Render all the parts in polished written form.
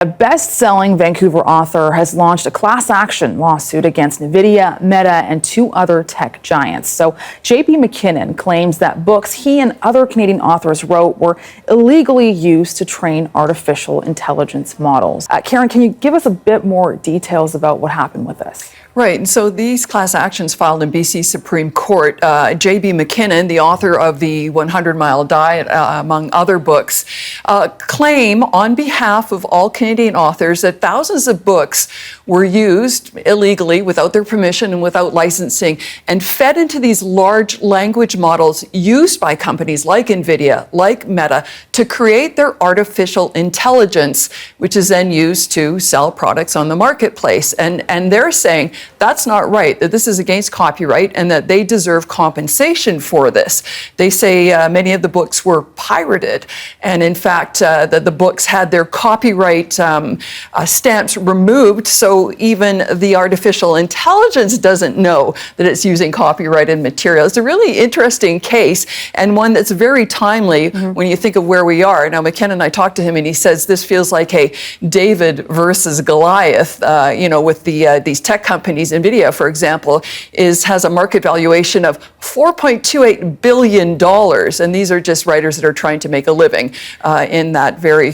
A best-selling Vancouver author has launched a class action lawsuit against Nvidia, Meta, and two other tech giants. So MacKinnon claims that books he and other Canadian authors wrote were illegally used to train artificial intelligence models. Karin, can you give us a bit more details about what happened with this? Right, and so these class actions filed in BC Supreme Court, MacKinnon, the author of the 100-Mile Diet, among other books, claim on behalf of all Canadian authors that thousands of books were used illegally, without their permission and without licensing, and fed into these large language models used by companies like Nvidia, like Meta, to create their artificial intelligence, which is then used to sell products on the marketplace. And they're saying that's not right, that this is against copyright and that they deserve compensation for this. They say many of the books were pirated, and in fact that the books had their copyright stamps removed, so even the artificial intelligence doesn't know that it's using copyrighted material. It's a really interesting case, and one that's very timely when you think of where we are. Now, MacKinnon, I talked to him and he says this feels like a David versus Goliath, with these tech companies. Nvidia, for example, has a market valuation of $4.28 billion, and these are just writers that are trying to make a living in that very,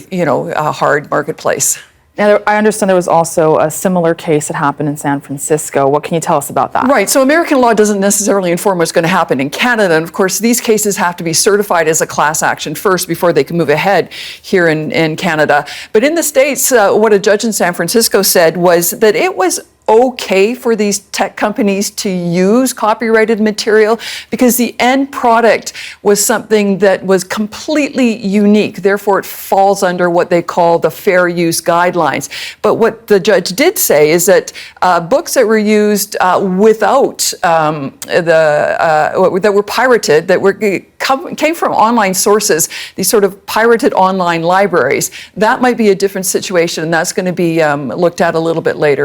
hard marketplace. Now, I understand there was also a similar case that happened in San Francisco. What can you tell us about that? Right. So American law doesn't necessarily inform what's going to happen in Canada. And of course, these cases have to be certified as a class action first before they can move ahead here in Canada. But in the States, what a judge in San Francisco said was that it was okay for these tech companies to use copyrighted material because the end product was something that was completely unique. Therefore, it falls under what they call the fair use guidelines. But what the judge did say is that books that were used without that were pirated, came from online sources, these sort of pirated online libraries, that might be a different situation, and that's going to be looked at a little bit later.